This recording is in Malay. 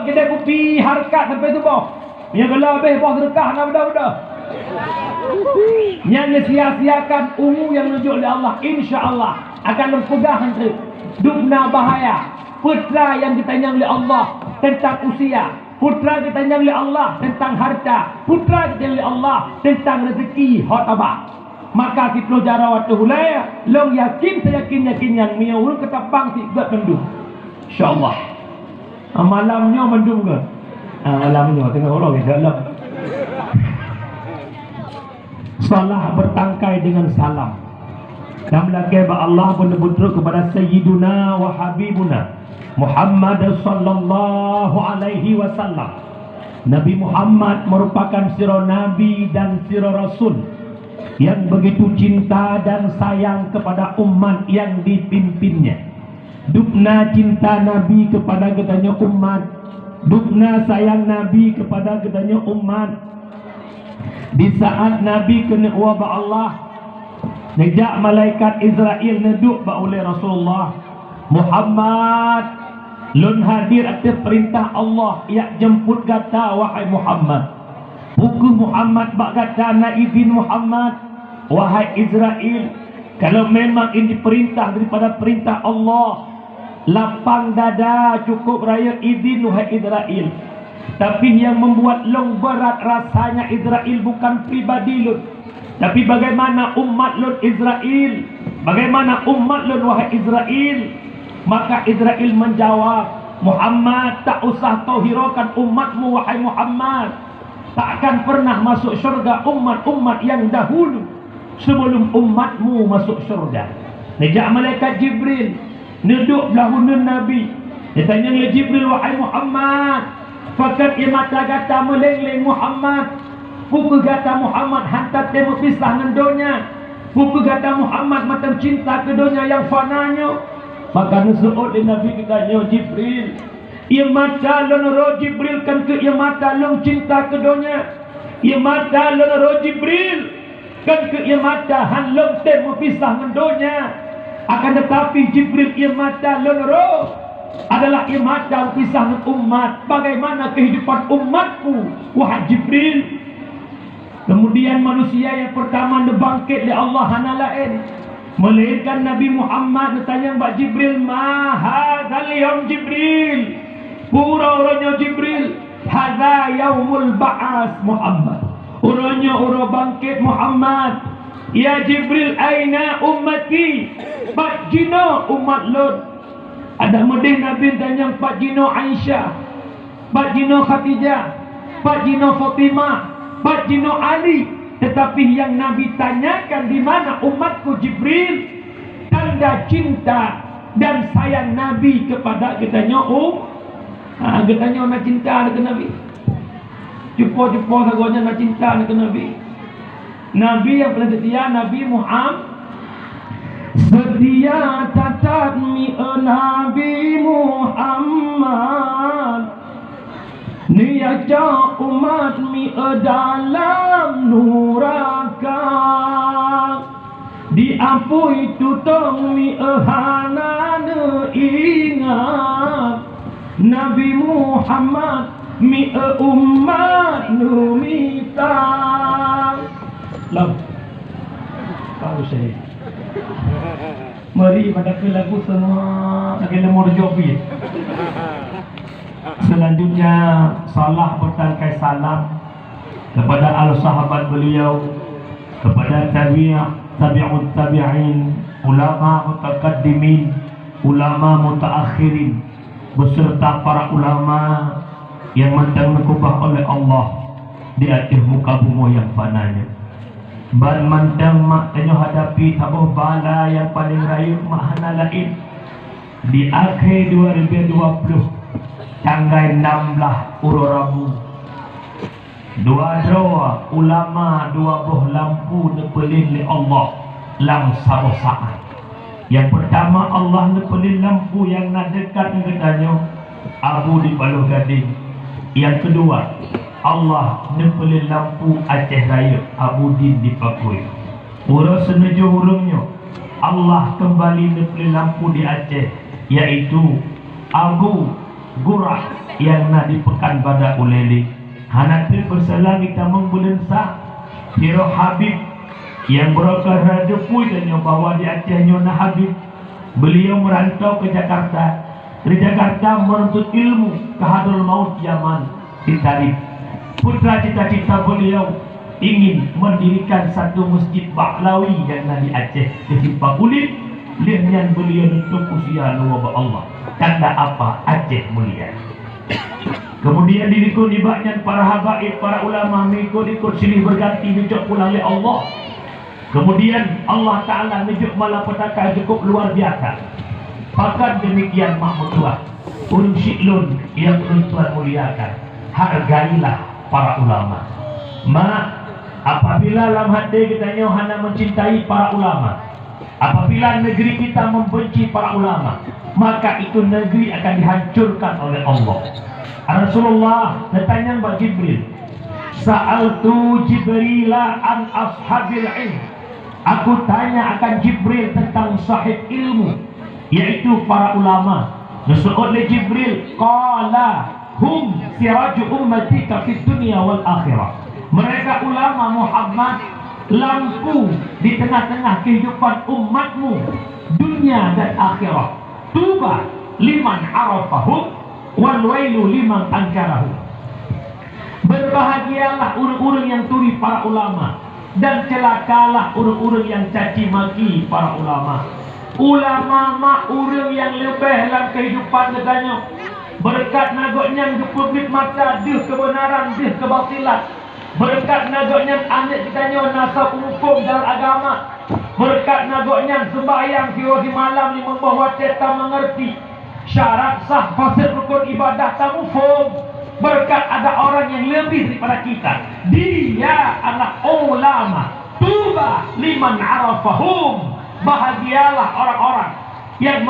kedai kopi harkat sampai subuh. Yang kalau habis bos sedekah nak budak-budak. Yang sia-siakan ungu yang menunjuk oleh Allah, insya-Allah akan mempegang hantri. Dubna bahaya. Putra yang ditanyang oleh Allah tentang usia, putra ditanyang oleh Allah tentang harta, putra ditanyang oleh Allah tentang rezeki hotabah. Maka si pelajara waktu hulaya long yakin seyakin yang miaul ketapang si buat mendung. Insya-Allah. Malamnya mendung ke? Malamnya tengah orang insya-Allah. Salah bertangkai dengan salam. Dan lagi Allah menyebut kepada Sayyiduna wa Habibuna Muhammad sallallahu alaihi wasallam. Nabi Muhammad merupakan sirah Nabi dan sirah Rasul yang begitu cinta dan sayang kepada umat yang dipimpinnya. Dukna cinta Nabi kepada gedanya umat, dukna sayang Nabi kepada gedanya umat. Di saat Nabi kena wabah Allah, nejak malaikat Israel neduk ba oleh Rasulullah Muhammad lun hadir atas perintah Allah ya jemput kata wahai Muhammad. Buku Muhammad bak kata na izin Muhammad wahai Israel, kalau memang ini perintah daripada perintah Allah, lapang dada cukup raya izin wahai Israel. Tapi yang membuat long berat rasanya Israel bukan pribadi lun, tapi bagaimana umat lun Israel, bagaimana umat lun wahai Israel. Maka Israel menjawab, Muhammad tak usah kau hiraukan umatmu wahai Muhammad. Takkan pernah masuk syurga umat-umat yang dahulu sebelum umatmu masuk syurga. Nejak malaikat Jibril neduk belahunun Nabi. Dia tanya oleh Jibril, wahai Muhammad, fakat ia mata kata meleng-leng Muhammad. Buku kata Muhammad hantar temu pisah dengan dunia. Buku kata Muhammad macam cinta ke dunia yang fananya. Maka nusu'ud di Nabi kitanya Jibril, ia mata lonoro Jibril kan ke ia mata long cinta ke dunia. Ia mata lonoro Jibril kan ke ia mata han long temu pisah dengan dunia. Akan tetapi Jibril ia mata lonoro adalah ia mata pisah dengan umat. Bagaimana kehidupan umatku wahai Jibril? Kemudian manusia yang pertama dibangkit oleh Allah hana lain melahirkan Nabi Muhammad. Ditanya Mbak Jibril, ma hadzal yaum Jibril? Pura uranya Jibril, hadza yaumul ba'as Muhammad. Uranya ura bangkit Muhammad. Ya Jibril, aina ummati? Pak Jino umat Lut. Ada medih Nabi tanya Pak Jino Aisyah, Pak Jino Khadijah, Pak Jino Fatimah, Pak Jino Ali. Tetapi yang Nabi tanyakan di mana umatku Jibril, tanda cinta dan sayang Nabi kepada kitanya kitanya nak cinta dengan Nabi. Cupo-cupo sagonya nak cinta dengan Nabi. Nabi yang paling setia Nabi Muhammad. Setia tatat mi Nabi Muhammad, niaja umat mi dalam nuraka, diampui tutong mi hana ingat. Nabi Muhammad mi umat numita. Lam kau saya mari pada ke lagu semua lagi lemur jobi. Selanjutnya salah bertangkai salam kepada al-sahabat beliau, kepada tabi'ut tabi'in, ulama mutaqaddimin, ulama mutaakhirin, beserta para ulama yang mandang mengubah oleh Allah di akhir muka bumi yang fananya. Ban mandang maknanya hadapi tabuh bala yang paling rayu mahana lain di akhir 2020 tanggal 16 Uro Rabu. Dua drawa ulama dua buah lampu nepelin li Allah lam sabo saat. Yang pertama Allah nepelin lampu yang nak dekat dengannya Abu di Baluh Gading. Yang kedua Allah nepelin lampu Aceh Raya Abu Din di Pakui. Uro semeja hurungnya Allah kembali nepelin lampu di Aceh, yaitu Abu Gurah yang nak dipekan pada uleli. Hanatin bersalam kita membulensa Hiro Habib yang berokah Raja Pui dan yang bawa di Aceh Nyona Habib. Beliau merantau ke Jakarta. Dari Jakarta menuntut ilmu ke Hadraul Maut Yaman di Tarif. Putra cita-cita beliau ingin mendirikan satu masjid Bahlawi yang ada di Aceh di Simpang Kulit. Lihatnya beliau untuk usia luar Allah. Tanda apa? Aceh mulia. Kemudian dirikut ibadnya para habaib, para ulama mengikut-ikut silih berganti menjok pulang oleh Allah. Kemudian Allah Ta'ala menjok malapetaka cukup luar biasa. Bahkan demikian makmudullah unsyiklun yang Tuhan muliakan. Hargailah para ulama. Apabila dalam hati kita hanya mencintai para ulama, apabila negeri kita membenci para ulama, maka itu negeri akan dihancurkan oleh Allah. Rasulullah bertanya kepada Jibril, Sa'altu Jibrila an ashabil ilm. Aku tanya akan Jibril tentang sahib ilmu, yaitu para ulama. Nasu'ud li Jibril, Qala hum siraju ummatika fid dunia wal akhirah. Mereka ulama Muhammad, lampu di tengah-tengah kehidupan umatmu, dunia dan akhirat. Tuba liman arafahum wal wailu liman angkarahu. Berbahagialah orang-orang yang turi para ulama, dan celakalah orang-orang yang caci maki para ulama. Ulama mak orang yang lebih dalam kehidupan neganya. Berkat nagoknya publik mata dia kebenaran, dia kebatilan. Berkat nagoknya anak kitanya nasab hukum dalam agama. Berkat nagoknya sembahyang di malam ni membawa cetak mengerti syarat sah fasih rukun ibadah tamu faham. Berkat ada orang yang lebih daripada kita, dia anak ulama. Tuba liman arafahum. Bahagialah orang-orang yang